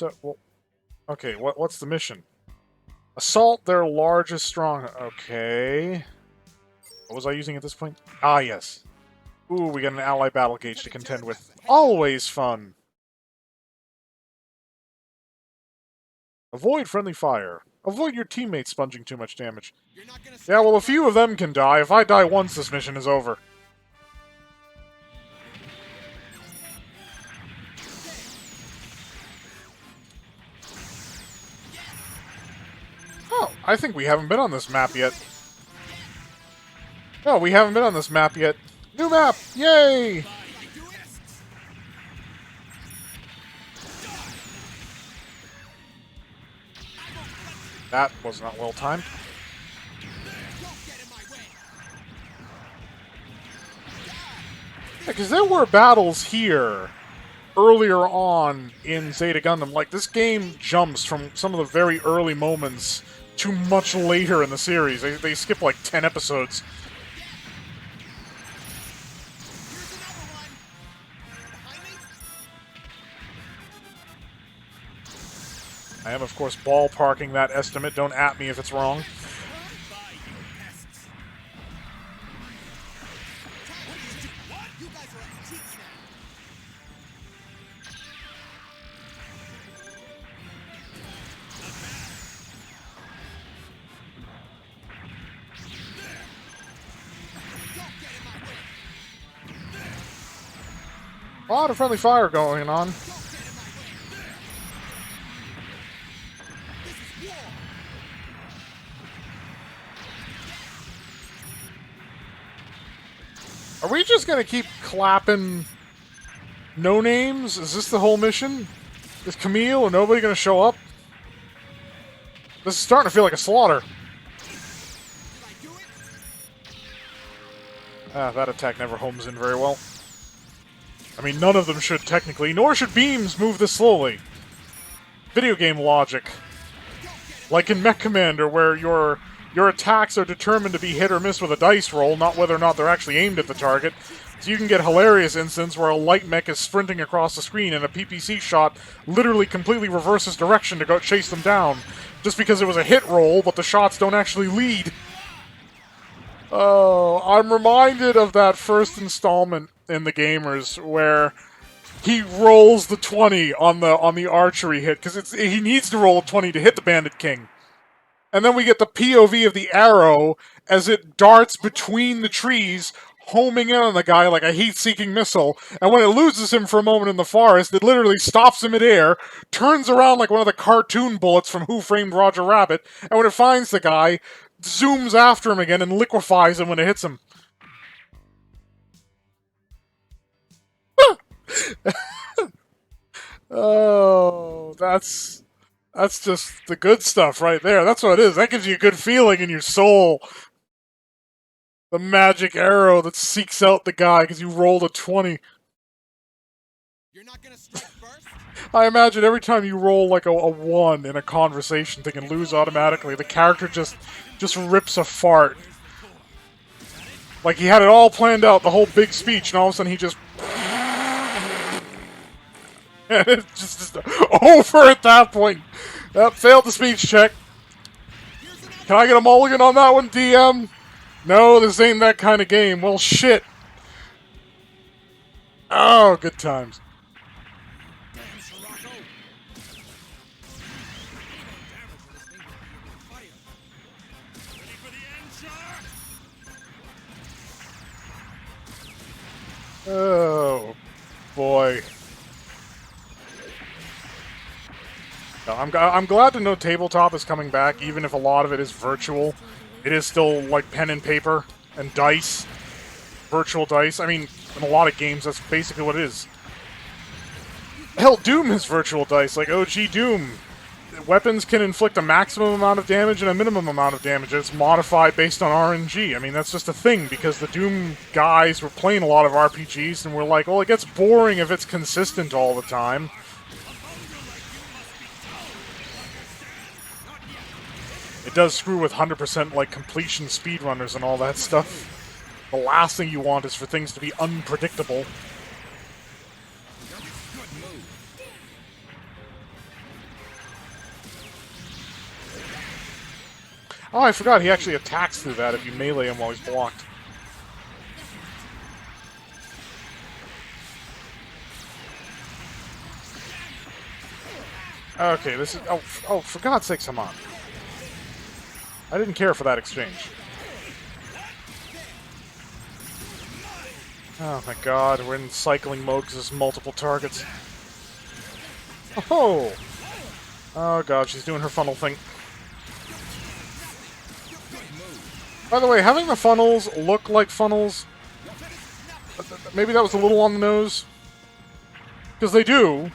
So, well, okay, what's the mission? Assault their largest strong... Okay. What was I using at this point? Ah, yes. Ooh, we got an ally battle gauge to contend with. Always fun! Avoid friendly fire. Avoid your teammates sponging too much damage. Yeah, well, a few of them can die. If I die once, this mission is over. Oh, I think we haven't been on this map yet. No, we haven't been on this map yet. New map! Yay! That was not well timed. Yeah, because there were battles here earlier on in Zeta Gundam. Like, this game jumps from some of the very early moments to much later in the series. They skip like 10 episodes. I am, of course, ballparking that estimate. Don't at me if it's wrong. A lot of friendly fire going on. Are we just gonna keep clapping no-names? Is this the whole mission? Is Camille or nobody gonna show up? This is starting to feel like a slaughter. Ah, that attack never homes in very well. I mean, none of them should technically, nor should beams move this slowly. Video game logic. Like in Mech Commander, where your attacks are determined to be hit or miss with a dice roll, not whether or not they're actually aimed at the target. So you can get hilarious instances where a light mech is sprinting across the screen and a PPC shot literally completely reverses direction to go chase them down, just because it was a hit roll, but the shots don't actually lead. Oh, I'm reminded of that first installment in The Gamers where he rolls the 20 on the archery hit because he needs to roll a 20 to hit the Bandit King. And then we get the POV of the arrow as it darts between the trees, homing in on the guy like a heat-seeking missile. And when it loses him for a moment in the forest, it literally stops him midair, turns around like one of the cartoon bullets from Who Framed Roger Rabbit, and when it finds the guy, zooms after him again and liquefies him when it hits him. Oh, that's just the good stuff right there. That's what it is. That gives you a good feeling in your soul. The magic arrow that seeks out the guy because you rolled a 20. You're not gonna strike first? I imagine every time you roll like a 1 in a conversation thing and lose automatically, the character just rips a fart. Like he had it all planned out, the whole big speech, and all of a sudden he just... and it's just over at that point. Failed the speech check. Can I get a mulligan on that one, DM? No, this ain't that kind of game. Well, shit. Oh, good times. Oh, boy. I'm glad to know tabletop is coming back, even if a lot of it is virtual. It is still like pen and paper and dice. Virtual dice. I mean, in a lot of games, that's basically what it is. Hell, Doom is virtual dice, like OG Doom. Weapons can inflict a maximum amount of damage and a minimum amount of damage. It's modified based on RNG. I mean, that's just a thing, because the Doom guys were playing a lot of RPGs, and we're like, well, it gets boring if it's consistent all the time. It does screw with 100% like completion speedrunners and all that stuff. The last thing you want is for things to be unpredictable. Oh, I forgot, he actually attacks through that if you melee him while he's blocked. Okay, this is... Oh, for God's sakes, Haman. I didn't care for that exchange. Oh my god, we're in cycling mode because there's multiple targets. Oh! Oh god, she's doing her funnel thing. By the way, having the funnels look like funnels... Maybe that was a little on the nose. Because they do.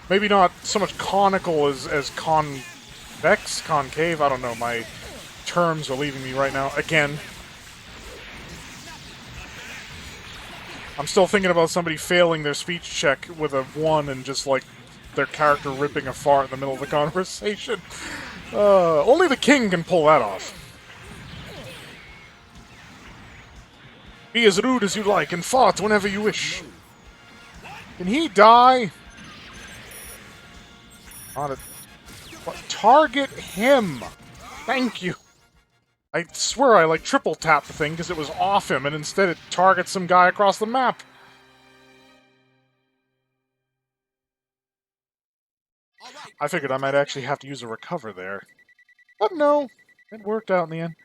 Maybe not so much conical as convex, concave, I don't know, my terms are leaving me right now. Again. I'm still thinking about somebody failing their speech check with a 1 and just, like, their character ripping a fart in the middle of the conversation. Only the king can pull that off. Be as rude as you like and fart whenever you wish. Can he die? Target him! Thank you! I swear I, like, triple tapped the thing because it was off him, and instead it targets some guy across the map. I figured I might actually have to use a recover there. But no, it worked out in the end.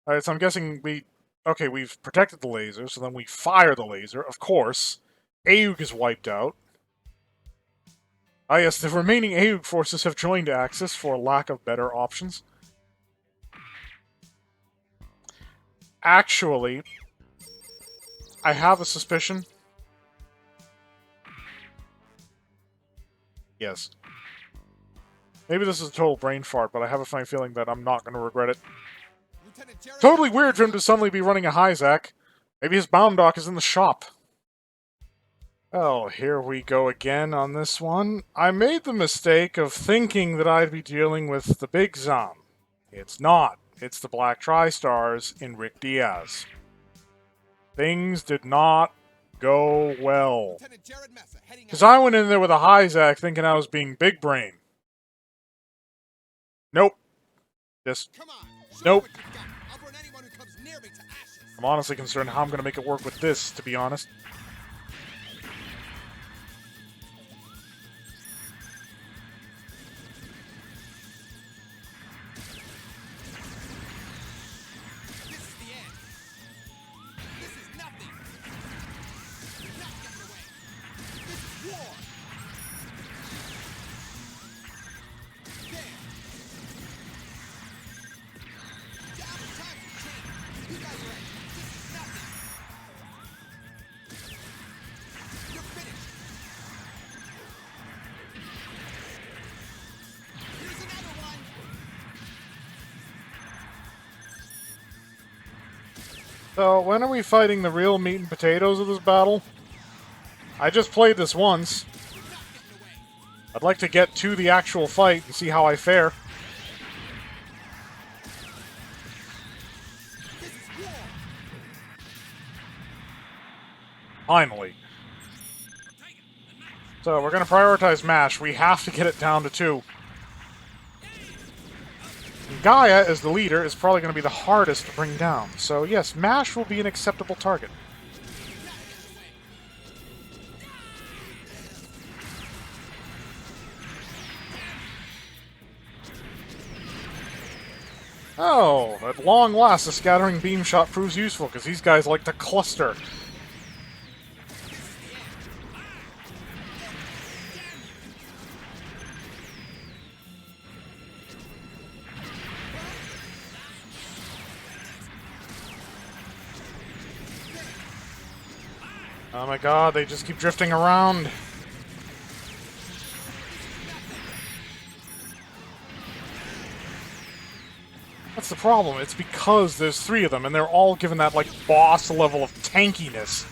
Alright, so I'm guessing okay, we've protected the laser, so then we fire the laser, of course. Aug is wiped out. Ah yes, the remaining Aug forces have joined Axis for lack of better options. Actually, I have a suspicion. Yes. Maybe this is a total brain fart, but I have a funny feeling that I'm not going to regret it. Totally weird for him to suddenly be running a Hyzak. Maybe his bound dock is in the shop. Oh, here we go again on this one. I made the mistake of thinking that I'd be dealing with the Big Zom. It's not. It's the Black Tri-Stars in Rick Diaz. Things did not go well. Because I went in there with a Hyzak thinking I was being big brain. Nope. Just... Nope. I'm honestly concerned how I'm going to make it work with this, to be honest. So, when are we fighting the real meat and potatoes of this battle? I just played this once. I'd like to get to the actual fight and see how I fare. Finally. So, we're going to prioritize MASH. We have to get it down to 2. Gaia, as the leader, is probably going to be the hardest to bring down. So yes, MASH will be an acceptable target. Oh, at long last, the scattering beam shot proves useful, because these guys like to cluster. Oh my god, they just keep drifting around. That's the problem. It's because there's 3 of them, and they're all given that, like, boss level of tankiness.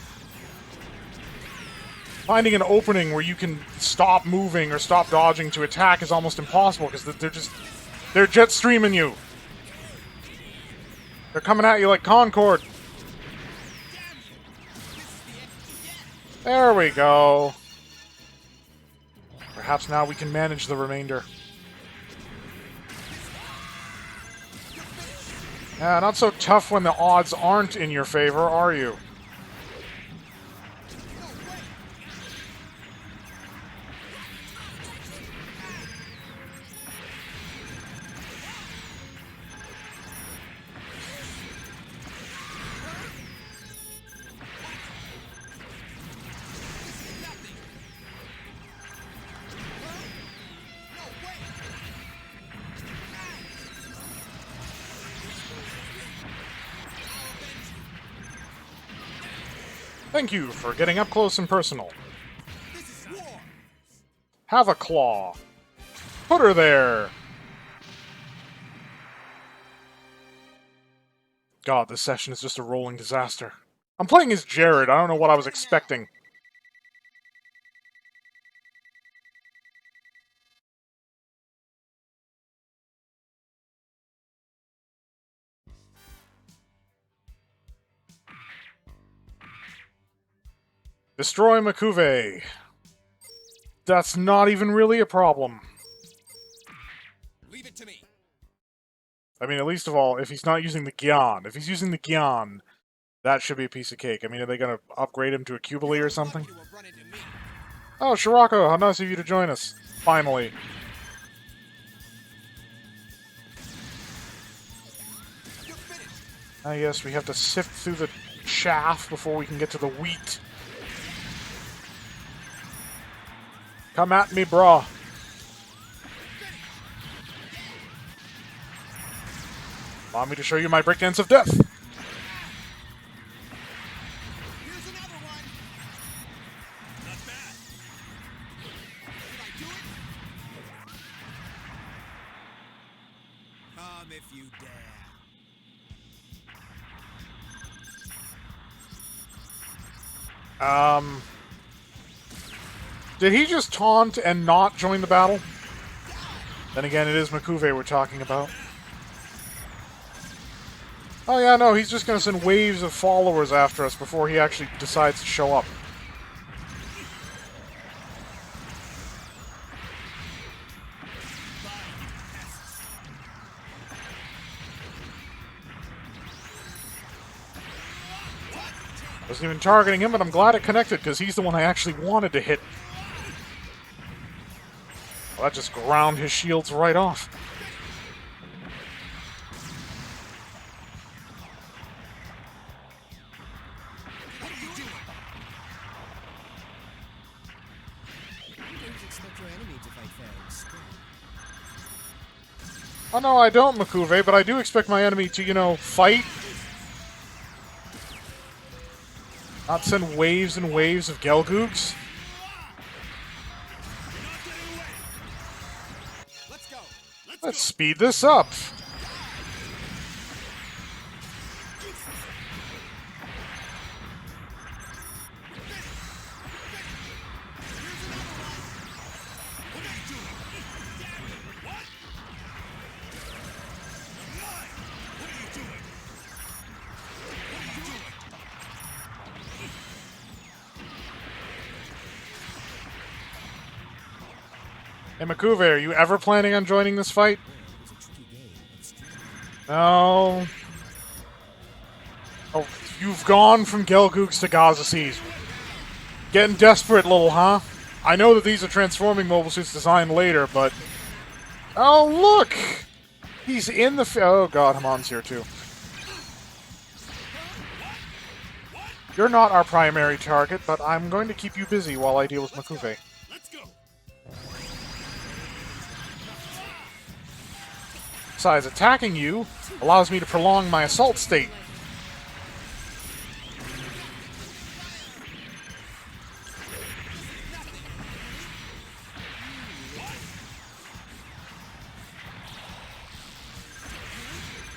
Finding an opening where you can stop moving or stop dodging to attack is almost impossible, because they're jet streaming you. They're coming at you like Concord. There we go. Perhaps now we can manage the remainder. Not so tough when the odds aren't in your favor, are you? Thank you for getting up close and personal. Have a claw. Put her there. God, this session is just a rolling disaster. I'm playing as Jerid. I don't know what I was expecting. Destroy Makuve. That's not even really a problem. Leave it to me. I mean, at least of all, if he's not using the Gyan. If he's using the Gyan, that should be a piece of cake. I mean, are they going to upgrade him to a Cubily or something? Oh, Shirako, how nice of you to join us. Finally. Yes, we have to sift through the chaff before we can get to the wheat. Come at me, brah. Allow me to show you my breakdance of death. Here's another one. Not bad. Did I do it? Come if you dare. Did he just taunt and not join the battle? Then again, it is Makuve we're talking about. Oh yeah, no, he's just gonna send waves of followers after us before he actually decides to show up. Wasn't even targeting him, but I'm glad it connected, because he's the one I actually wanted to hit. Well, that just ground his shields right off. Oh no, I don't, Makuve, but I do expect my enemy to, you know, fight. Not send waves and waves of Gelgoogs. Let's speed this up. Hey, Makuve, are you ever planning on joining this fight? No. Oh, you've gone from Gelgoogs to Gaza Seas. Getting desperate, little, huh? I know that these are transforming mobile suits designed later, but... Oh, look! He's in the... Oh, God, Haman's here, too. You're not our primary target, but I'm going to keep you busy while I deal with Makuve. Besides, attacking you allows me to prolong my assault state.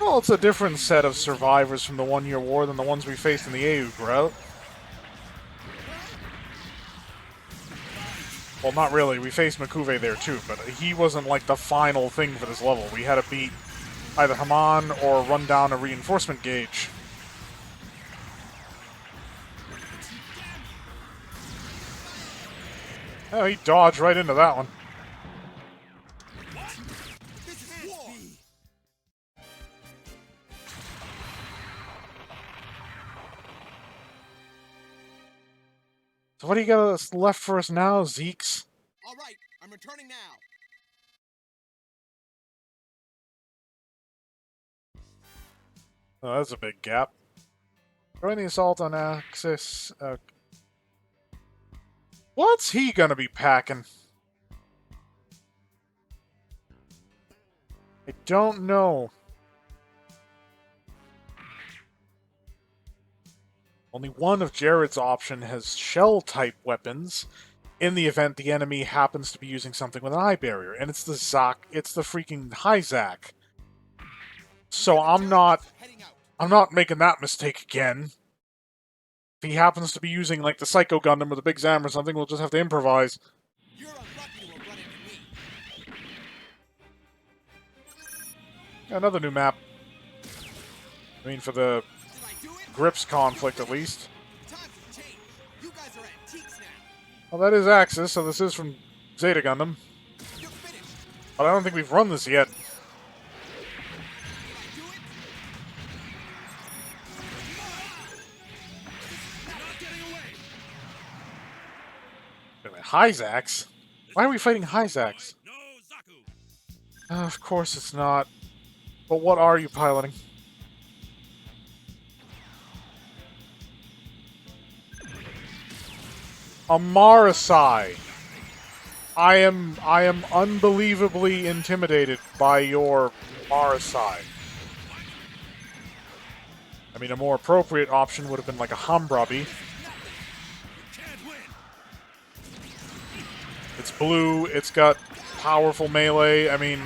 Well, it's a different set of survivors from the one-year war than the ones we faced in the AU route. Well, not really. We faced Makuve there too, but he wasn't like the final thing for this level. We had to beat either Haman or run down a reinforcement gauge. Oh, he dodged right into that one. So what do you got left for us now, Zeeks? All right, I'm returning now. Oh, that's a big gap. Join the assault on Axis. What's he gonna be packing? I don't know. Only one of Jerid's option has shell-type weapons in the event the enemy happens to be using something with an eye barrier, and it's the freaking Hyzak. So I'm not making that mistake again. If he happens to be using, like, the Psycho Gundam with a big Zam or something, we'll just have to improvise. You're unlucky to have run into me. Another new map. I mean, for the Did I do it? Grips conflict, at least. Times have changed. You guys are antiques now. Well, that is Axis, so this is from Zeta Gundam. You're finished. But I don't think we've run this yet. Did I do it? Not getting away. Wait a minute, Hyzaks? Why are we fighting Hyzaks? No, Zaku. Of course it's not. But what are you piloting? A Marasai. I am unbelievably intimidated by your Marasai. I mean, a more appropriate option would have been like a Hambrabi. It's blue, it's got powerful melee, I mean...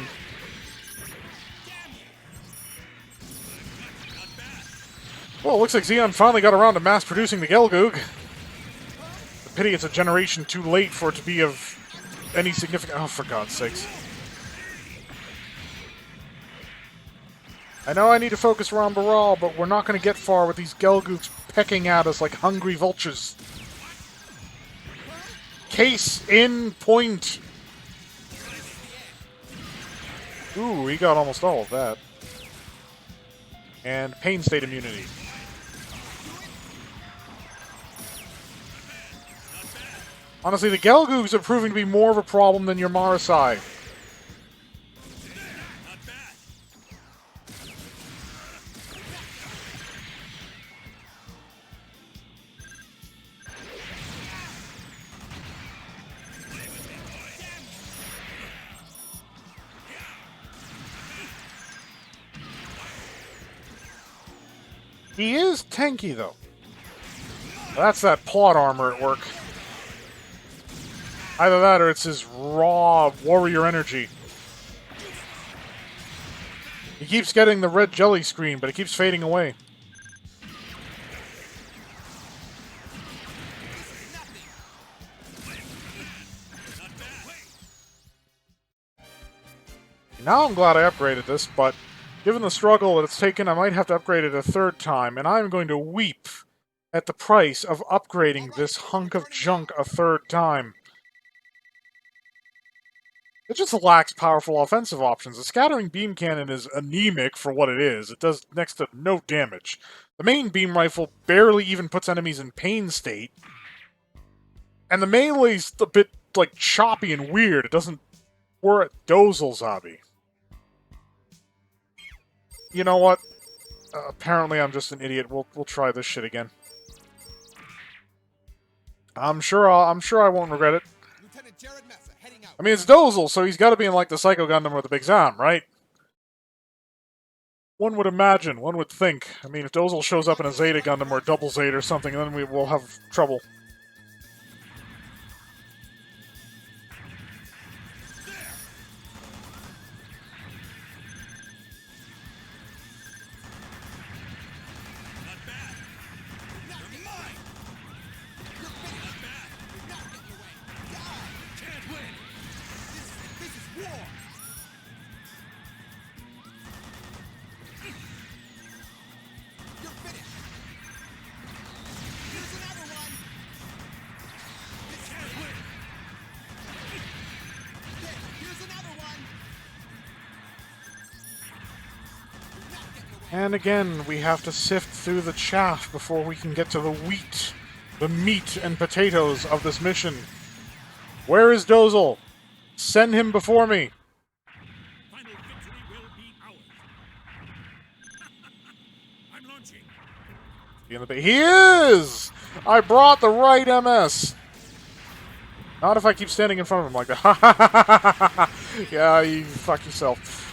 Well, it looks like Xeon finally got around to mass-producing the Gelgoog. The pity it's a generation too late for it to be of any significant... Oh, for God's sakes. I know I need to focus around Baral, but we're not going to get far with these Gelgoogs pecking at us like hungry vultures. Case in point! Ooh, he got almost all of that. And pain state immunity. Honestly, the Gelgoogs are proving to be more of a problem than your Marasai. He is tanky, though. That's that plot armor at work. Either that or it's his raw warrior energy. He keeps getting the red jelly screen, but it keeps fading away. Now I'm glad I upgraded this, but given the struggle that it's taken, I might have to upgrade it a third time, and I'm going to weep at the price of upgrading this hunk of junk a third time. It just lacks powerful offensive options. The scattering beam cannon is anemic for what it is. It does next to no damage. The main beam rifle barely even puts enemies in pain state. And the melee's a bit, like, choppy and weird. It doesn't work at Dozel's hobby. You know what? Apparently I'm just an idiot. We'll try this shit again. I'm sure I won't regret it. Lieutenant Jerid Mesa, heading out. I mean, it's Dozel, so he's got to be in, like, the Psycho Gundam or the Big Zam, right? One would imagine, one would think. I mean, if Dozel shows up in a Zeta Gundam or a Double Zeta or something, then we will have trouble. And again, we have to sift through the chaff before we can get to the wheat. the meat and potatoes of this mission. Where is Dozel? Send him before me. Final victory will be ours. I'm launching. He is! I brought the right MS. Not if I keep standing in front of him like that. Yeah, you fuck yourself.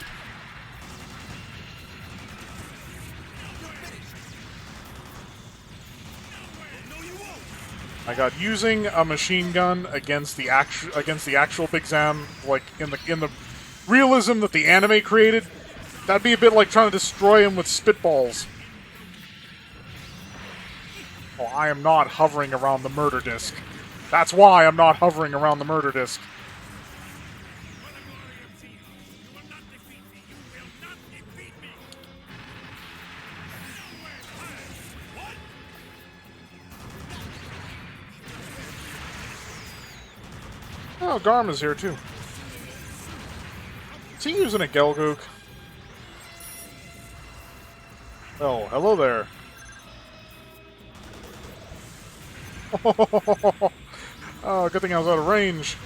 I got using a machine gun against the actual Big Zam, like in the realism that the anime created. That'd be a bit like trying to destroy him with spitballs. Oh, I am not hovering around the murder disc. That's why I'm not hovering around the murder disc. Oh, Garma's here too. Is he using a Gelgoog? Oh, hello there. Oh, good thing I was out of range.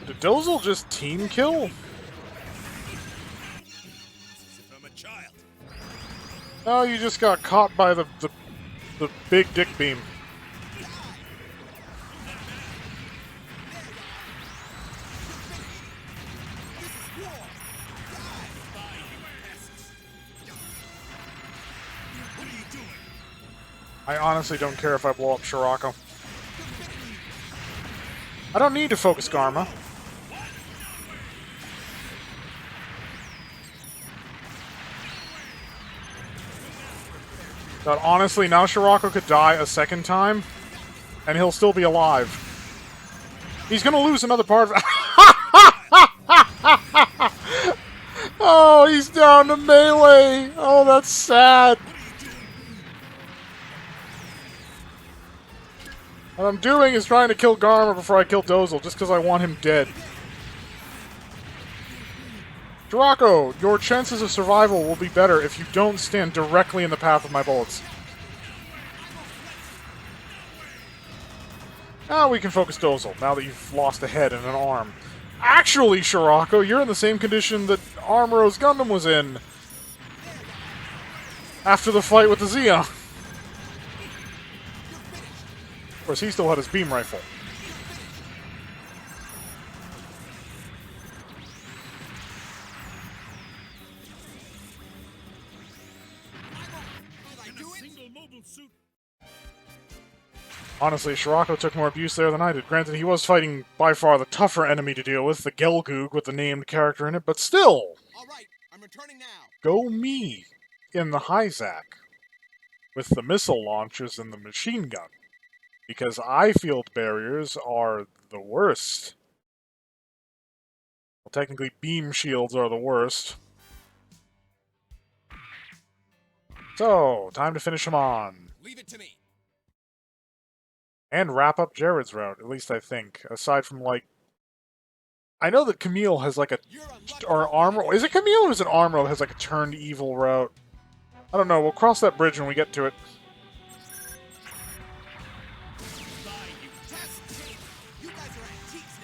Did Dozel just team kill? As if I'm a child. Oh, you just got caught by the big dick beam. I honestly don't care if I blow up Shirako. I don't need to focus Garma. But honestly, now Shirako could die a second time, and he'll still be alive. He's gonna lose another part of Oh, he's down to melee! Oh, that's sad. What I'm doing is trying to kill Garma before I kill Dozel, just because I want him dead. Shirako, your chances of survival will be better if you don't stand directly in the path of my bullets. Now we can focus Dozel, now that you've lost a head and an arm. Actually, Shirako, you're in the same condition that Armoro's Gundam was in after the fight with the Xeon. Of course, he still had his beam rifle. Honestly, Shirako took more abuse there than I did. Granted, he was fighting by far the tougher enemy to deal with, the Gelgoog with the named character in it, but still! All right, I'm returning now. Go me in the Hyzak with the missile launchers and the machine gun. Because eye-field barriers are the worst. Well, technically, beam shields are the worst. So, time to finish him on. Leave it to me. And wrap up Jerid's route, at least I think. Aside from, like... I know that Camille has, like, a... Or Armor... Is it Camille or is it Armor that has, like, a turned evil route? I don't know. We'll cross that bridge when we get to it. You guys are antiques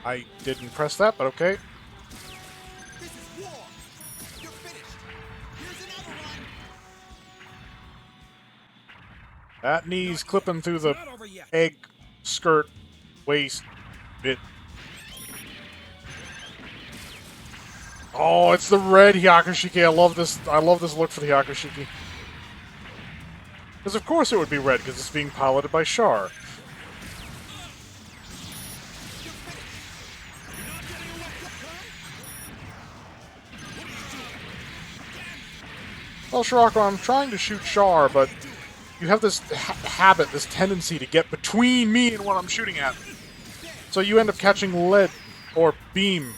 now. I didn't press that, but okay. This is war. You're finished. Here's another one. That knee's clipping through the Not over yet. egg, skirt, waist, bit. Oh, it's the red Hyakushiki. I love this. I love this look for the Hyakushiki. Because of course it would be red, because it's being piloted by Char. Well, Shirako, I'm trying to shoot Char, but you have this habit, this tendency to get between me and what I'm shooting at. So you end up catching lead, or beam,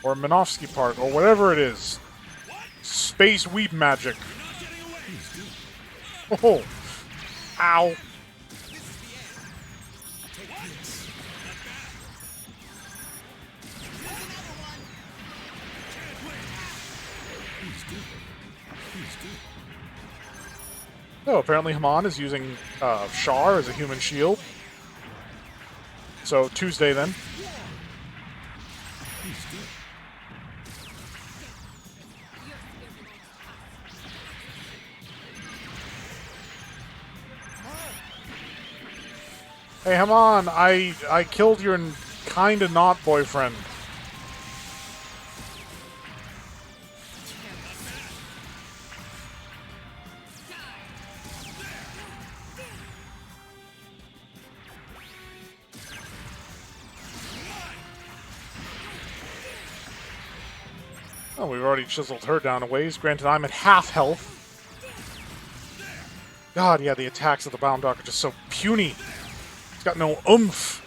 Or Minovsky Park, or whatever it is. Space weeb magic. Oh! Ow! Oh, apparently Haman is using Char as a human shield. So, Tuesday then. Hey, Haman, I killed your kinda not boyfriend. Oh, we've already chiseled her down a ways. Granted, I'm at half health. God, yeah, the attacks of the Bound Dog are just so puny. It's got no oomph.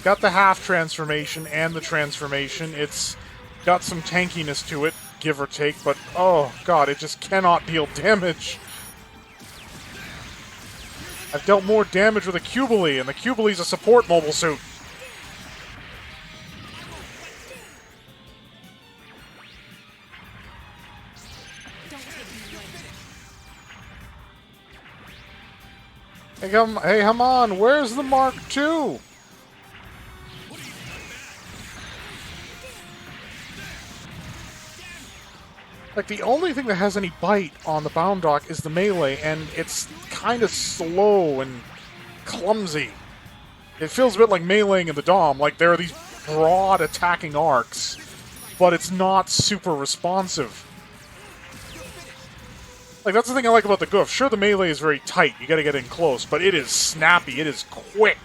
Got the half transformation and the transformation. It's got some tankiness to it, give or take, but oh god, it just cannot deal damage. I've dealt more damage with a Cubilee, and the Cubilee's a support mobile suit. Hey, Haman, where's the Mark II? Like, the only thing that has any bite on the Bound Dock is the melee, and it's kind of slow and clumsy. It feels a bit like meleeing in the Dom, like there are these broad attacking arcs, but it's not super responsive. Like, that's the thing I like about the Goof. Sure, the melee is very tight, you gotta get in close, but it is snappy, it is quick.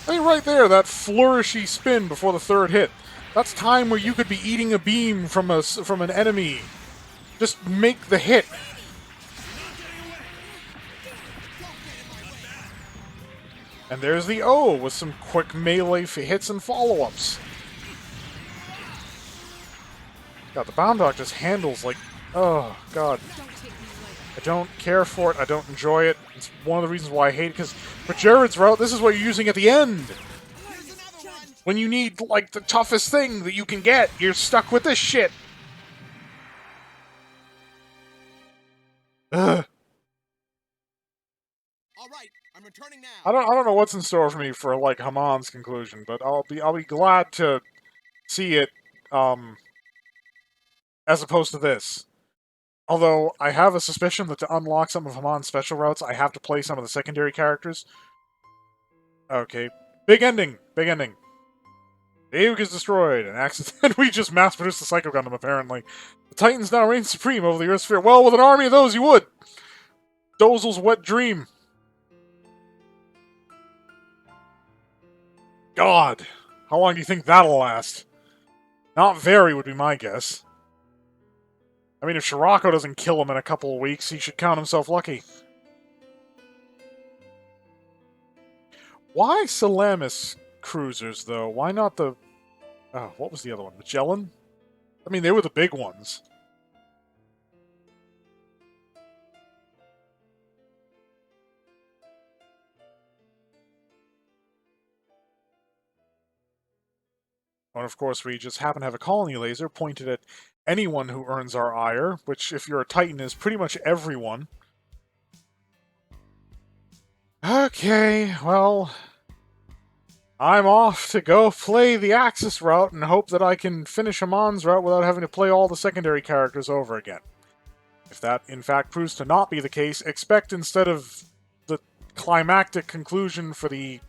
I mean, right there, that flourishy spin before the third hit. That's time where you could be eating a beam from an enemy. Just make the hit. And there's the O with some quick melee hits and follow-ups. God, the Bound Dog just handles like... Oh, God. I don't care for it. I don't enjoy it. It's one of the reasons why I hate it, because for Jerid's route, this is what you're using at the end. When you need, like, the toughest thing that you can get, you're stuck with this shit. Ugh. All right, I'm returning now. I don't know what's in store for me for, like, Haman's conclusion, but I'll be glad to see it, as opposed to this. Although, I have a suspicion that to unlock some of Haman's special routes, I have to play some of the secondary characters. Okay. Big ending! Big ending. Ayuk is destroyed, and we just mass-produced the Psycho Gundam, apparently. The Titans now reign supreme over the Earth sphere. Well, with an army of those, you would! Dozel's wet dream. God! How long do you think that'll last? Not very, would be my guess. I mean, if Shirako doesn't kill him in a couple of weeks, he should count himself lucky. Why Salamis cruisers, though? Why not the... Oh, what was the other one? Magellan? I mean, they were the big ones. And of course, we just happen to have a colony laser pointed at anyone who earns our ire, which, if you're a Titan, is pretty much everyone. Okay, well... I'm off to go play the Axis route and hope that I can finish Haman's route without having to play all the secondary characters over again. If that, in fact, proves to not be the case, expect instead of the climactic conclusion for the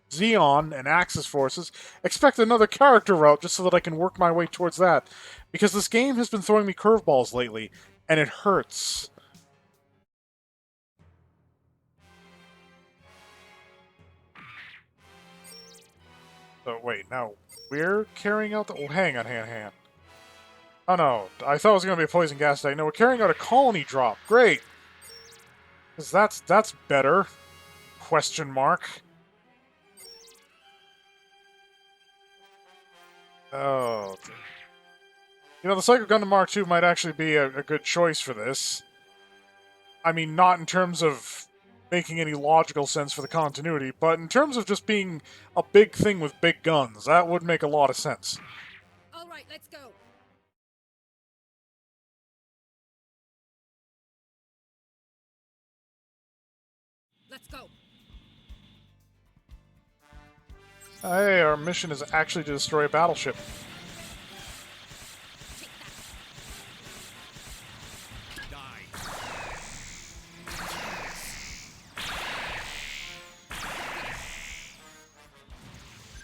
Xeon and Axis forces, expect another character route just so that I can work my way towards that. Because this game has been throwing me curveballs lately, and it hurts. So, wait, now, we're carrying out the... Oh, hang on, hang on. Oh, no. I thought it was going to be a poison gas tank. No, we're carrying out a colony drop. Great! Because that's better. Question mark. Oh. You know, the Psycho Gundam Mark II might actually be a good choice for this. I mean, not in terms of making any logical sense for the continuity, but in terms of just being a big thing with big guns. That would make a lot of sense. All right, let's go. Let's go. Hey, our mission is actually to destroy a battleship.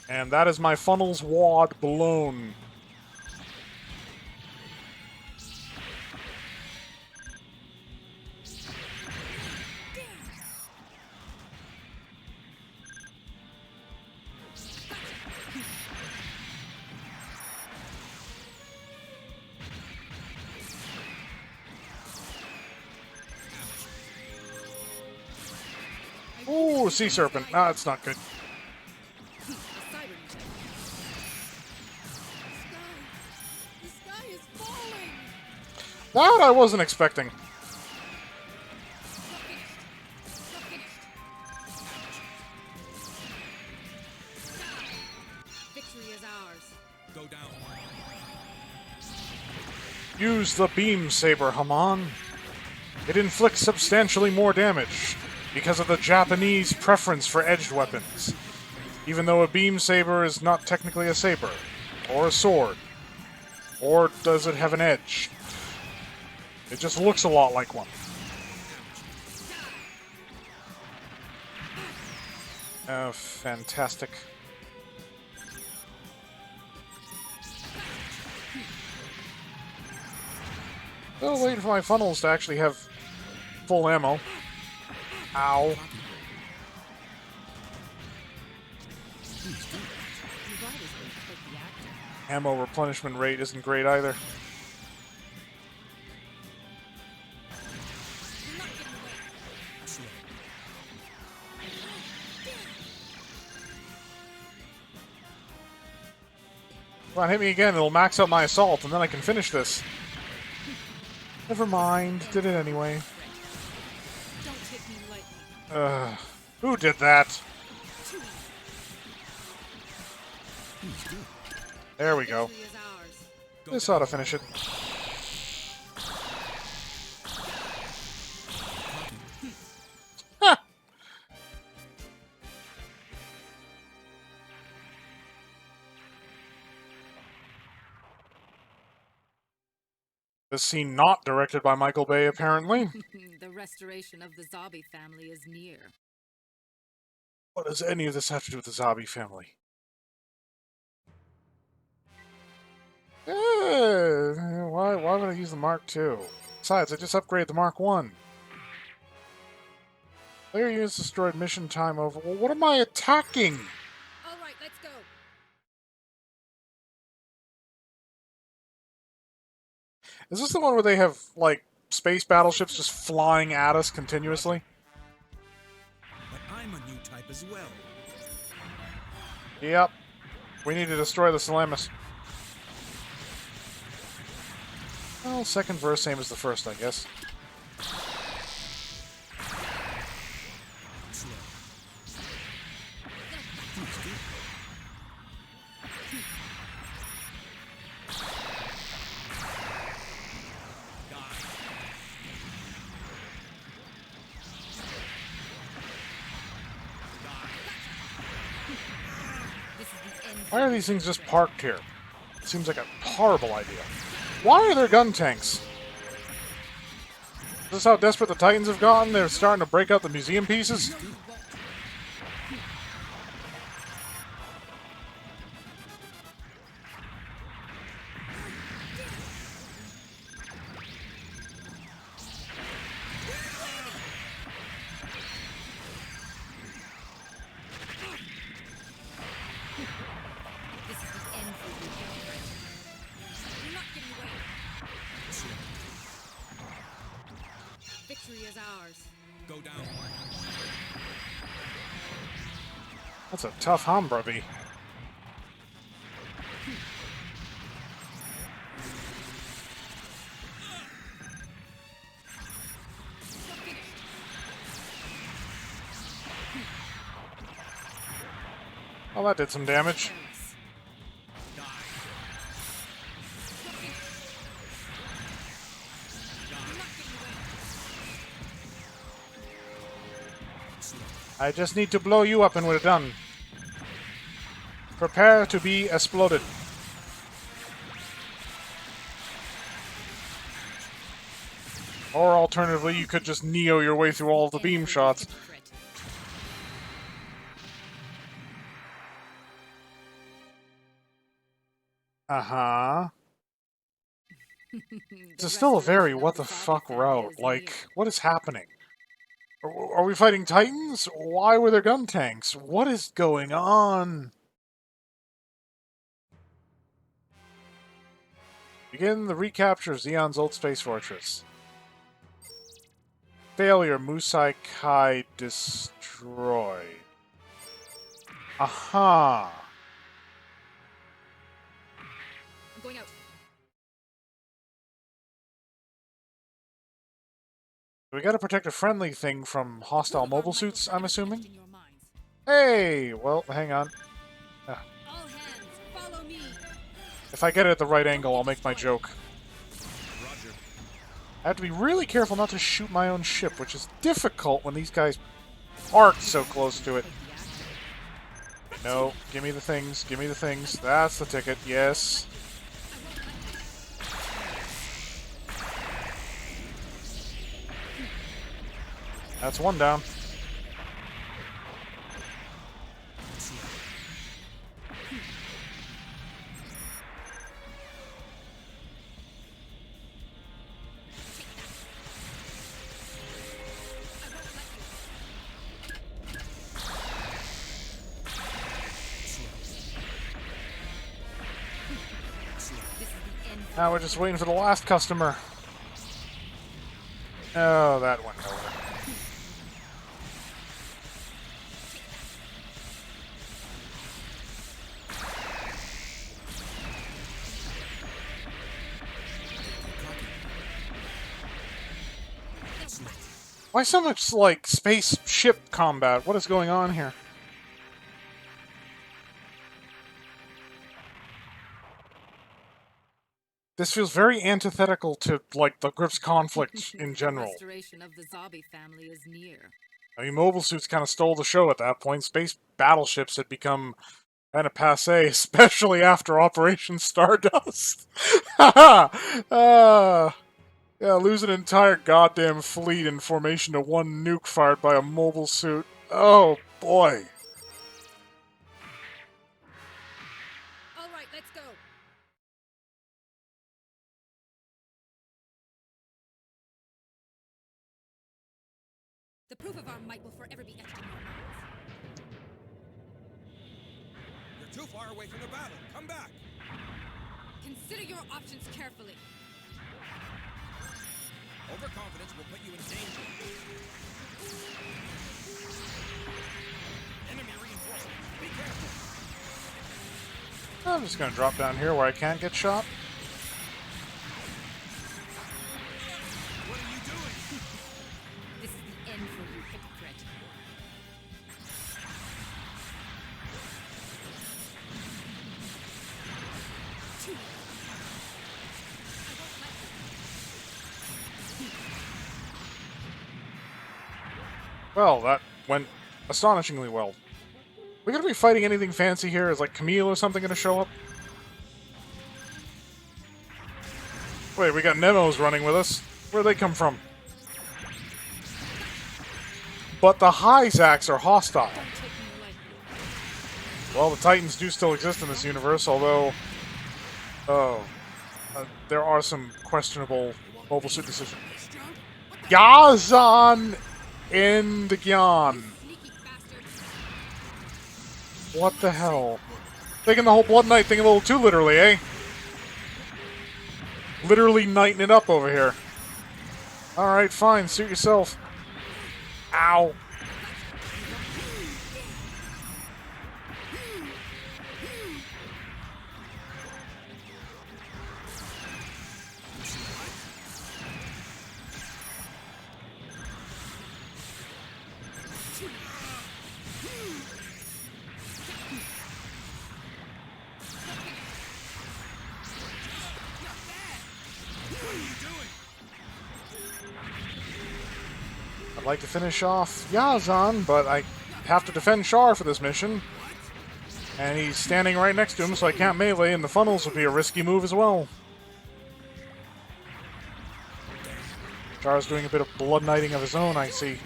And that is my funnel's wad blown. Ooh, sea serpent. Ah, that's not good. The sky is falling. That I wasn't expecting. Victory is ours. Go down. Use the beam saber, Haman. It inflicts substantially more damage because of the Japanese preference for edged weapons, even though a beam saber is not technically a saber, or a sword, or does it have an edge? It just looks a lot like one. Oh, fantastic. Still waiting for my funnels to actually have full ammo. Ow. You've always been quite the actor. Ammo replenishment rate isn't great either. You're not getting away. Come on, hit me again. It'll max out my assault, and then I can finish this. Never mind. Did it anyway. Don't take me lightly. Who did that? There we go. Victory is ours. This ought to finish it. Ha! This scene not directed by Michael Bay, apparently. The restoration of the Zabi family is near. What does any of this have to do with the Zabi family? Why would I use the Mark II? Besides, I just upgraded the Mark I. Player units destroyed, mission time over. Well, what am I attacking? All right, let's go. Is this the one where they have, like, space battleships just flying at us continuously? But I'm a new type as well. Yep. We need to destroy the Salamis. Well, second verse, same as the first, I guess. This is the end. Why are these things just parked here? Seems like a horrible idea. Why are there gun tanks? Is this how desperate the Titans have gotten? They're starting to break out the museum pieces? is ours. Go down. That's a tough Humbrubby. Well, that did some damage. I just need to blow you up and we're done. Prepare to be exploded. Or alternatively, you could just Neo your way through all of the beam shots. Uh-huh. It's still a very what-the-fuck route. Like, what is happening? Are we fighting Titans? Why were there gun tanks? What is going on? Begin the recapture of Zeon's old space fortress. Failure, Musai Kai destroyed. Aha! I'm going out. We gotta protect a friendly thing from hostile mobile suits, I'm assuming? In your minds. Hey! Well, hang on. All hands, follow me. If I get it at the right angle, I'll make my joke. Roger. I have to be really careful not to shoot my own ship, which is difficult when these guys park so close to it. No, give me the things, give me the things. That's the ticket, yes. That's one down. Now we're just waiting for the last customer. Oh, that went nowhere. Why so much, like, spaceship combat? What is going on here? This feels very antithetical to, like, the Grips conflict in general. The restoration of the zombie family is near. I mean, mobile suits kind of stole the show at that point. Space battleships had become kind of passé, especially after Operation Stardust. Haha! Yeah, lose an entire goddamn fleet in formation to one nuke fired by a mobile suit. Oh, boy. All right, let's go. The proof of our might will forever be etched in your minds. You're too far away from the battle. Come back. Consider your options carefully. Overconfidence will put you in danger. Enemy reinforcements. Be careful. I'm just gonna drop down here where I can't get shot. What are you doing? This is the end for you, hypocrite. Well, that went astonishingly well. We gonna be fighting anything fancy here? Is like Camille or something gonna show up? Wait, we got Nemos running with us. Where'd they come from? But the Hyzacs are hostile. Don't take me lightly. Well, the Titans do still exist in this universe, although... there are some questionable mobile suit decisions. Yazan in the Gyan. Sneaky bastard. What the hell? Taking the whole Blood Knight thing a little too literally, eh? Literally knighting it up over here. Alright, fine, suit yourself. Ow. I'd like to finish off Yazan, but I have to defend Char for this mission. And he's standing right next to him, so I can't melee, and the funnels would be a risky move as well. Char's doing a bit of blood knighting of his own, I see.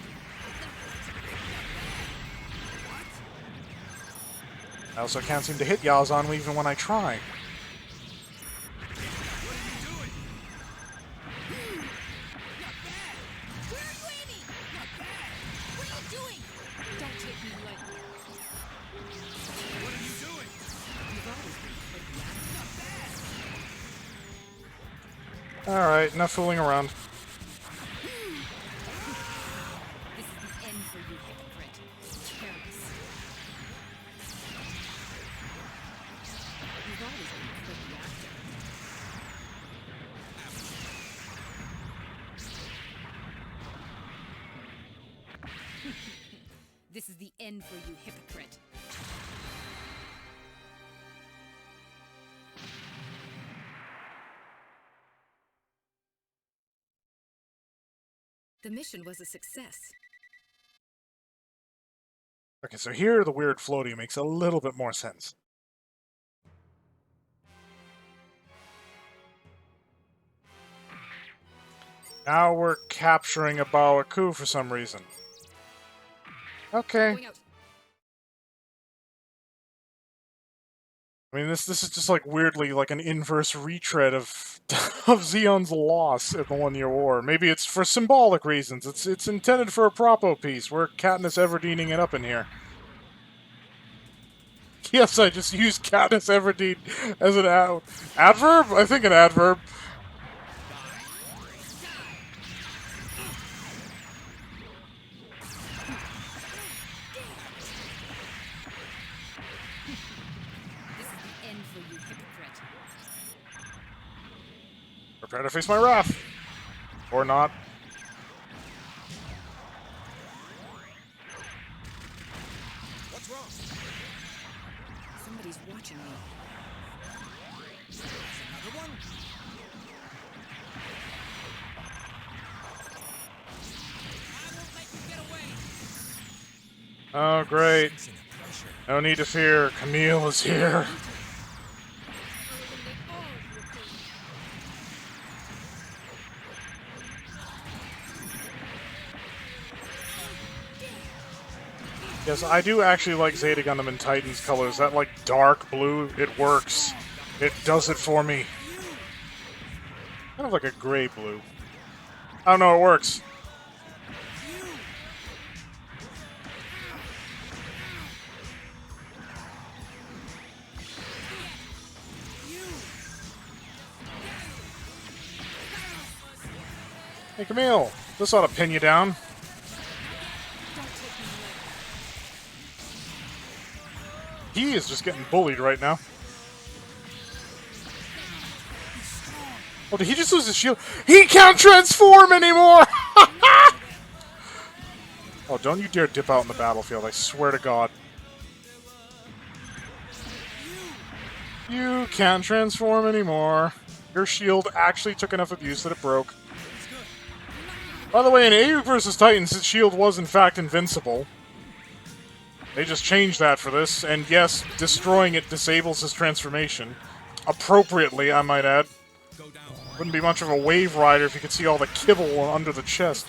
I also can't seem to hit Yazan even when I try. Alright, enough fooling around. This is the end for you, hypocrite. Careless. You've always been a quick reactor. This is the end for you, hypocrite. The mission was a success. Okay, so here the weird floaty makes a little bit more sense. Now we're capturing a Bawaku for some reason. Okay. Going out. I mean, this is just like weirdly like an inverse retread of of Xeon's loss in the 1-Year War. Maybe it's for symbolic reasons. It's intended for a propo piece. We're Katniss Everdeening it up in here. Yes, I just used Katniss Everdeen as an adverb. I think an adverb. Prepare to face my wrath. Or not. What's wrong? Somebody's watching me. Another one? I won't let you get away. Oh, great. Sensing the pressure. No need to fear. Camille is here. Yes, I do actually like Zeta Gundam and Titan's colors. That, like, dark blue, it works. It does it for me. Kind of like a gray blue. Oh no, it works. Hey, Camille, this ought to pin you down. He is just getting bullied right now. Oh, did he just lose his shield? He can't transform anymore! Oh, don't you dare dip out in the battlefield, I swear to God. You can't transform anymore. Your shield actually took enough abuse that it broke. By the way, in AU vs. Titans, his shield was in fact invincible. They just changed that for this, and yes, destroying it disables his transformation. Appropriately, I might add. Wouldn't be much of a wave rider if you could see all the kibble under the chest.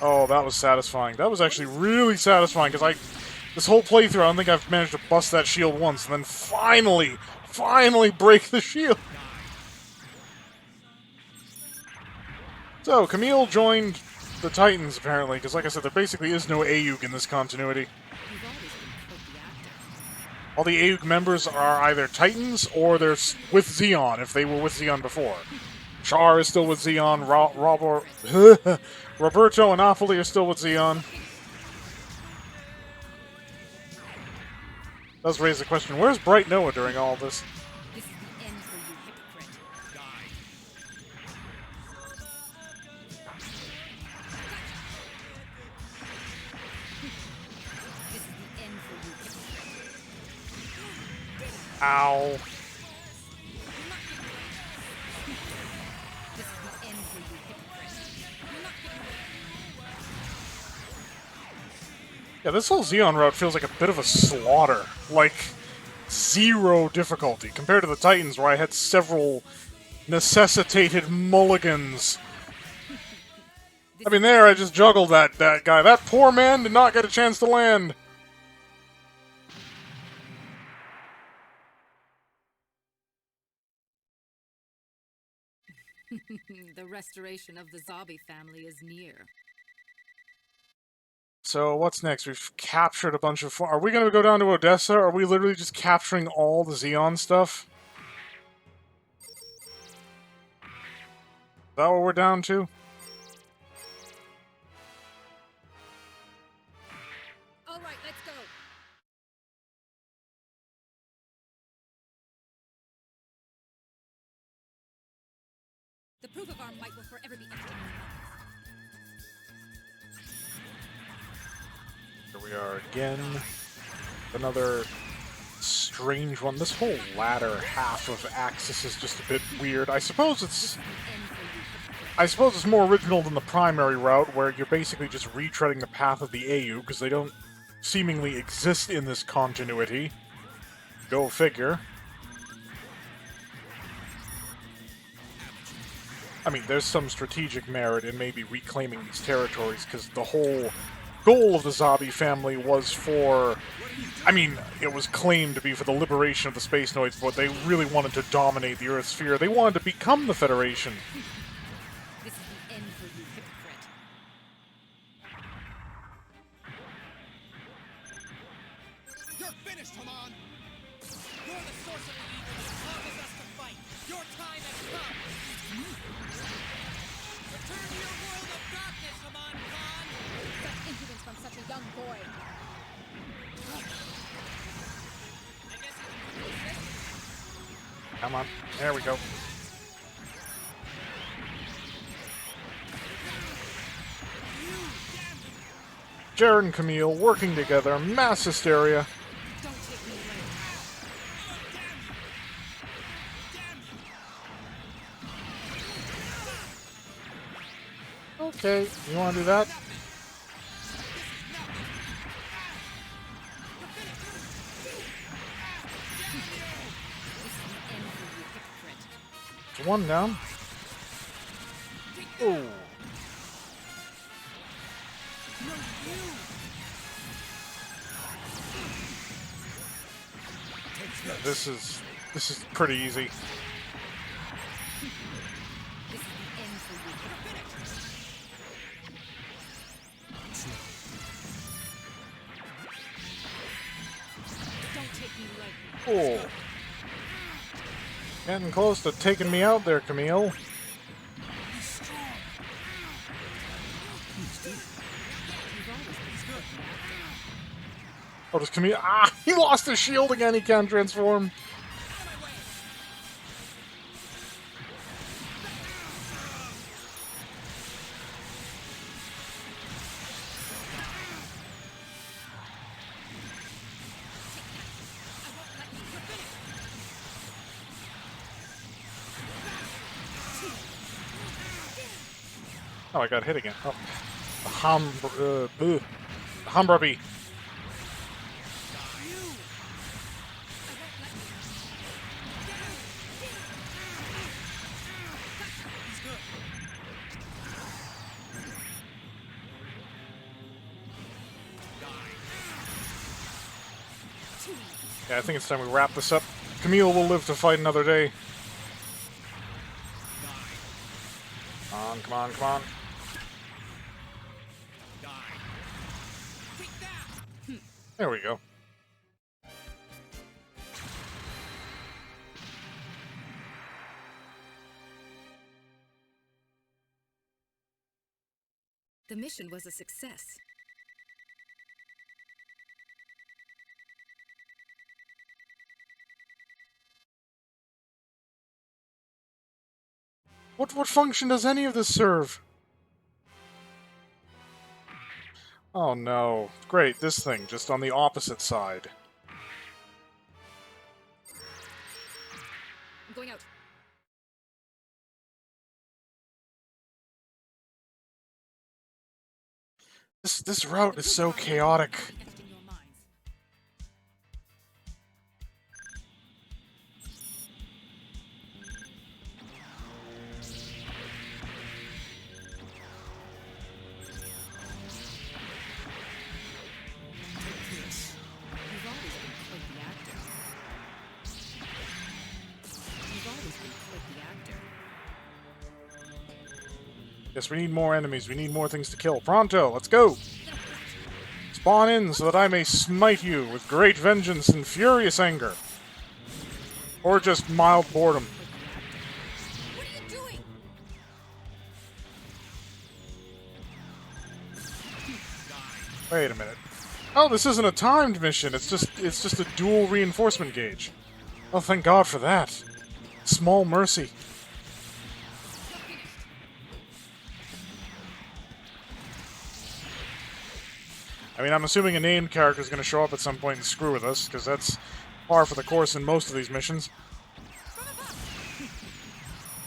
Oh, that was satisfying. That was actually really satisfying, because this whole playthrough, I don't think I've managed to bust that shield once, and then finally break the shield. So, Camille joined the Titans, apparently, because like I said, there basically is no AUG in this continuity. All the AUG members are either Titans, or they're with Zeon, if they were with Zeon before. Char is still with Xeon. Roberto and Napoli are still with Xeon. Does raise the question, where's Bright Noah during all this? This is the end for you, hypocrite. This is the end for you, hypocrite. Ow. This is the end for you, hypocrite. Yeah, this whole Xeon route feels like a bit of a slaughter. Like, zero difficulty compared to the Titans, where I had several necessitated mulligans. I mean, there I just juggled that guy. That poor man did not get a chance to land. The restoration of the zombie family is near. So what's next? We've captured a bunch of... Are we going to go down to Odessa? Or are we literally just capturing all the Xeon stuff? Is that what we're down to? All right, let's go. The proof of our might will forever be etched in our minds. Here we are again. Another strange one. This whole latter half of Axis is just a bit weird. I suppose it's more original than the primary route, where you're basically just retreading the path of the AU, because they don't seemingly exist in this continuity. Go figure. I mean, there's some strategic merit in maybe reclaiming these territories, because the whole goal of the zombie family was for... I mean, it was claimed to be for the liberation of the Space Noids, but they really wanted to dominate the Earth sphere. They wanted to become the Federation. This is the end for you, hypocrite. You're finished, Haman! You're the source of the evil that causes us to fight! Your time has come! Return to your world of darkness, Haman Khan! Such impudence from such a young boy. I guess you can do this. Come on. There we go. Jerid and Camille working together. Mass hysteria. Don't take me away. Okay, you want to do that? This is the end for you, hypocrite. It's one down. Ooh. Yeah, this is pretty easy. This is the end for you, hypocrite. Don't take me lightly. Cool. Getting close to taking me out there, Camille. Oh, does Camille... Ah! He lost his shield again! He can't transform! Oh, I got hit again. Oh. The Humbrubby. Yeah, I think it's time we wrap this up. Camille will live to fight another day. Come on, come on, come on. There we go. The mission was a success. What function does any of this serve? Oh no. Great, this thing, just on the opposite side. I'm going out. This route is so chaotic. Etched in your minds. You've always been quite the actor. You've always been quite the actor. Yes, we need more enemies. We need more things to kill. Pronto, let's go! Spawn in so that I may smite you with great vengeance and furious anger. Or just mild boredom. What are you doing? Wait a minute. Oh, this isn't a timed mission. It's just a dual reinforcement gauge. Oh, thank God for that. Small mercy. I mean, I'm assuming a named character is going to show up at some point and screw with us, because that's par for the course in most of these missions.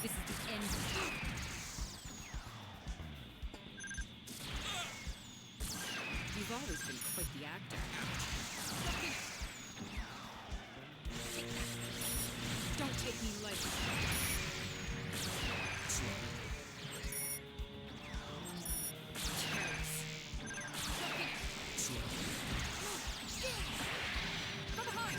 This is the end. You've always been quite the actor. Don't take me lightly. From behind.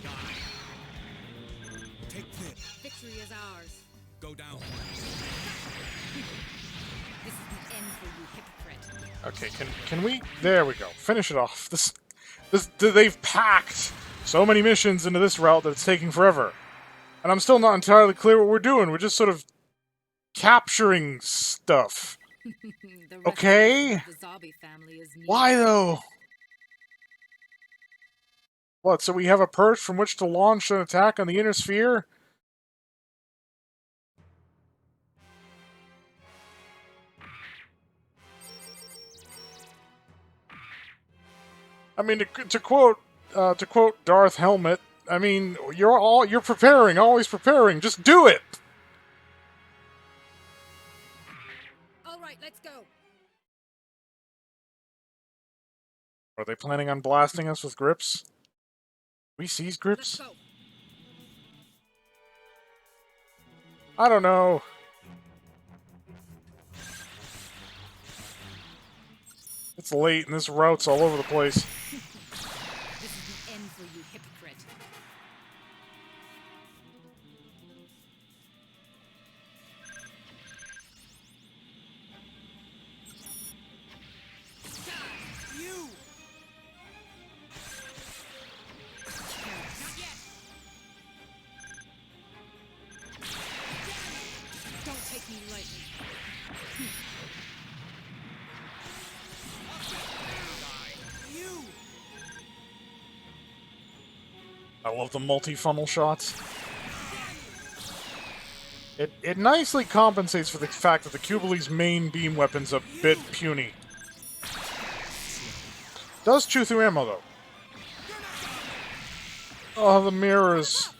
Gotcha. Take this. Victory is ours. Go down. This is the end for you, hypocrite. Okay, can we? There we go. Finish it off. They've packed so many missions into this route that it's taking forever. And I'm still not entirely clear what we're doing. We're just sort of capturing stuff. The Okay. restoration of the zombie family is near. Why though? What, so we have a perch from which to launch an attack on the inner sphere? I mean, to quote Darth Helmet, I mean, you're preparing, always preparing. Just do it. All right, let's go. Are they planning on blasting us with grips? We seize Let's grips? go. I don't know. It's late and this route's all over the place. This is the end for you, hypocrite. You! Not yet. Don't take me lightly. You! I love the multi-funnel shots. It nicely compensates for the fact that the Cubely's main beam weapon's a bit puny. Does chew through ammo, though. Oh, the mirrors.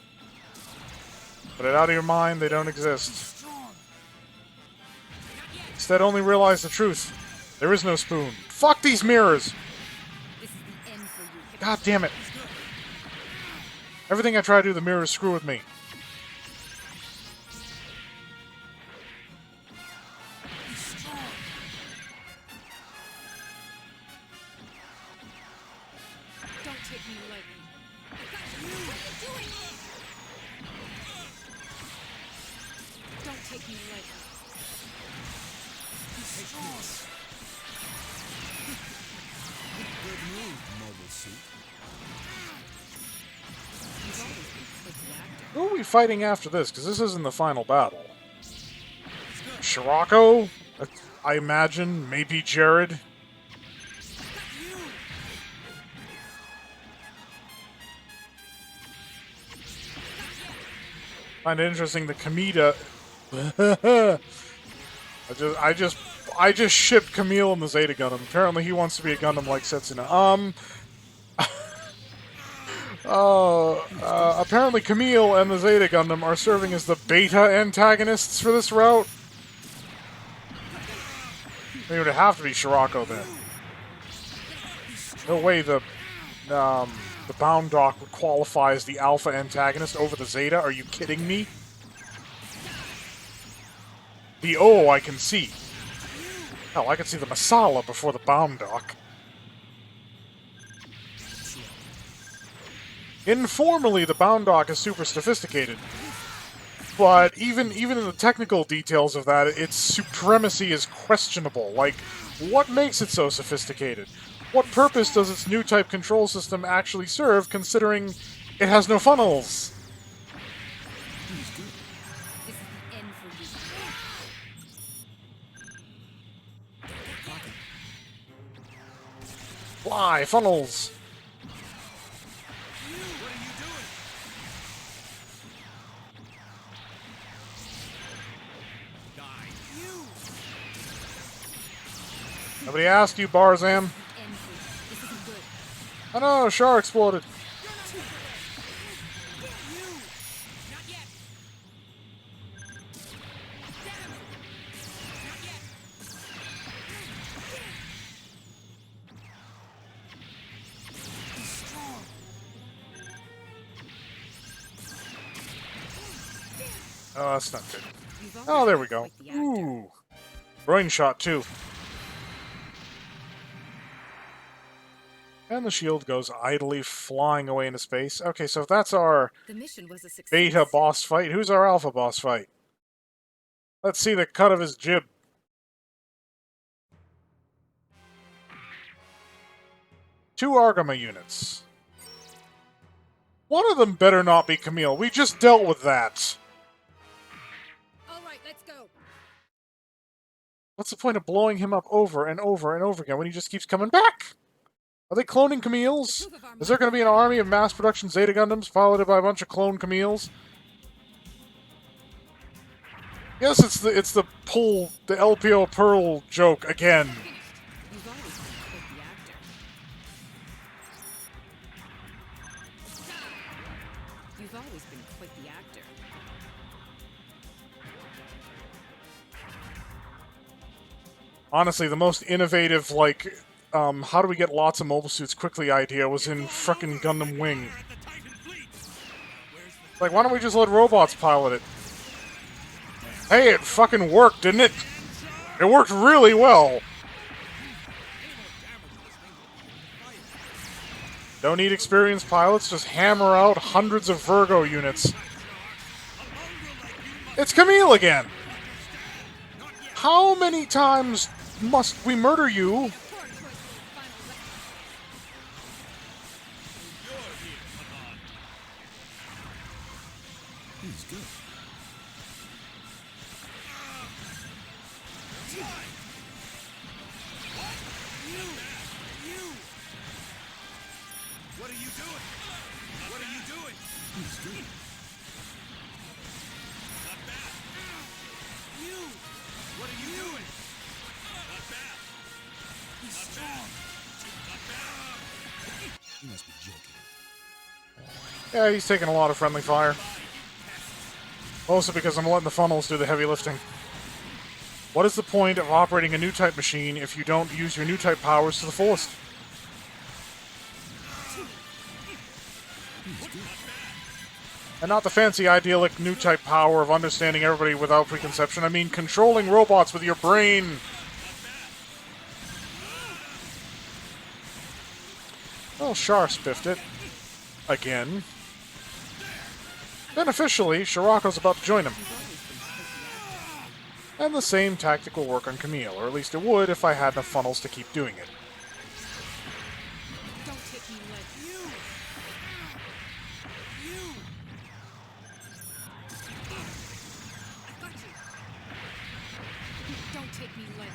Put it out of your mind, they don't exist. Strong! Instead, only realize the truth. There is no spoon. Fuck these mirrors! This is the end for you, hypocrite. God damn it. Everything I try to do, the mirrors screw with me. Don't take me lightly. What are you doing? Don't take me lightly. Who are we fighting after this? Because this isn't the final battle. Shirako? I imagine. Maybe Jerid? Find it interesting that Kamita... I just shipped Camille in the Zeta Gundam. Apparently he wants to be a Gundam like Setsuna. Apparently Camille and the Zeta Gundam are serving as the beta antagonists for this route. It would have to be Shirako then. No way the Bound Dock would qualify as the alpha antagonist over the Zeta. Are you kidding me? The O I can see. Hell, I can see the Masala before the Bound Dock. Informally, the Bound Dock is super sophisticated. But even in the technical details of that, its supremacy is questionable. Like, what makes it so sophisticated? What purpose does its new type control system actually serve, considering it has no funnels? This is the end for you. Fly, funnels! Nobody asked you, Barzam. End for you. This isn't good. Oh no, Char exploded. Not yet. Damn it. Not yet. He's strong. Oh, that's not good. You've Oh, always there we been go. quite the actor. Ooh. Brain shot, too. And the shield goes idly flying away into space. Okay, so if that's our The mission was a success. beta boss fight, who's our alpha boss fight? Let's see the cut of his jib. Two Argama units. One of them better not be Camille. We just dealt with that. All right, let's go. What's the point of blowing him up over and over and over again when he just keeps coming back? Are they cloning Camille's? Proof of our Is there going to be an army of mass production Zeta Gundams piloted by a bunch of clone Camille's? Yes, it's the LPO Pearl joke again. You've always been quite the actor. You've always been quite the actor. Honestly, the most innovative, like, how do we get lots of mobile suits quickly idea was in frickin' Gundam Wing. Like, why don't we just let robots pilot it? Hey, it fucking worked, didn't it? It worked really well. Don't need experienced pilots, just hammer out hundreds of Virgo units. It's Camille again! How many times must we murder you? Poor choice was the final He's good. What are you doing? What are you doing? He's good. Not bad. You. What are you doing? Not bad. He's strong. Not bad. He must be joking. Yeah, he's taking a lot of friendly fire. Mostly because I'm letting the funnels do the heavy lifting. What is the point of operating a new type machine if you don't use your new type powers to the fullest? He's good. And not the fancy idyllic new type power of understanding everybody without preconception. I mean controlling robots with your brain. Well, Char spiffed it. Again. Then officially, Shirako's about to join him. And the same tactic will work on Camille, or at least it would if I had enough funnels to keep doing it. Don't hit me like you. take me lightly.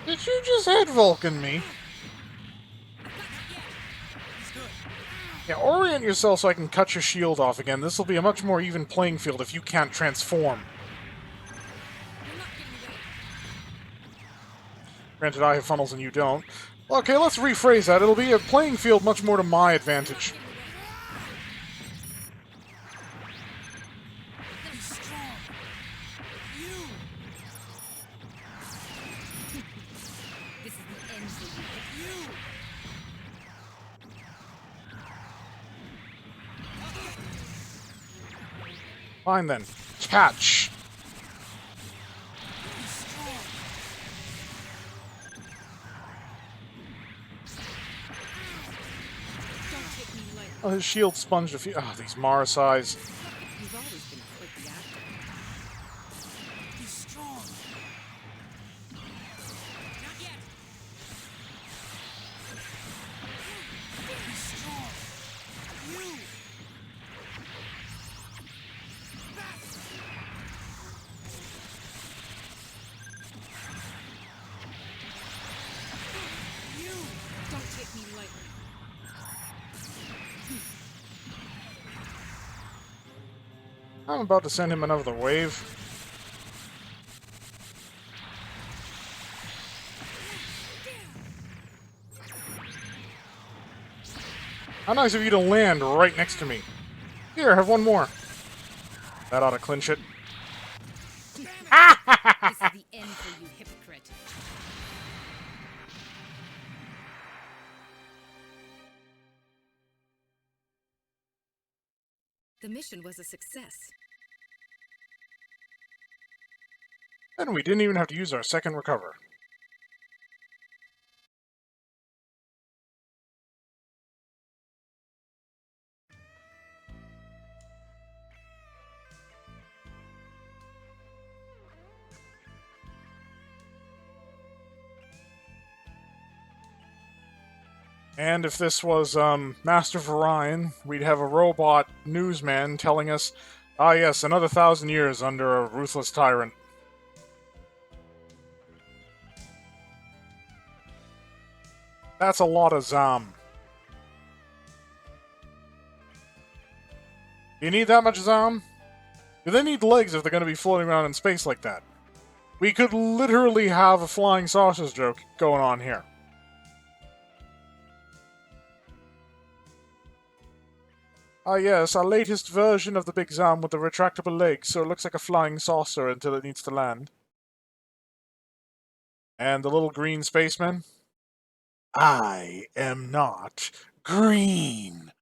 Did you just head Vulcan me? He's good. Yeah, orient yourself so I can cut your shield off again. This will be a much more even playing field if you can't transform. You're not getting away. Granted, I have funnels and you don't. Okay, let's rephrase that. It'll be a playing field much more to my advantage. He's strong. You. This is the end for you. You. Fine then. Catch! He's strong. Don't take me lightly. Oh, his shield sponged a few. Ah, these Mars eyes. You've always been quite the actor. He's strong. Not yet. He's strong. You. That's you. Don't take me lightly. I'm about to send him another wave. How nice of you to land right next to me. Here, have one more. That ought to clinch it. This is the end for you, hypocrite. The mission was a success. And we didn't even have to use our second recover. And if this was, Master of Orion, we'd have a robot newsman telling us, ah yes, another 1,000 years under a ruthless tyrant. That's a lot of Zam. Do you need that much Zam? Do they need legs if they're going to be floating around in space like that? We could literally have a flying saucers joke going on here. Ah yes, our latest version of the Big Zam with the retractable legs, so it looks like a flying saucer until it needs to land. And the little green spaceman? I am not green.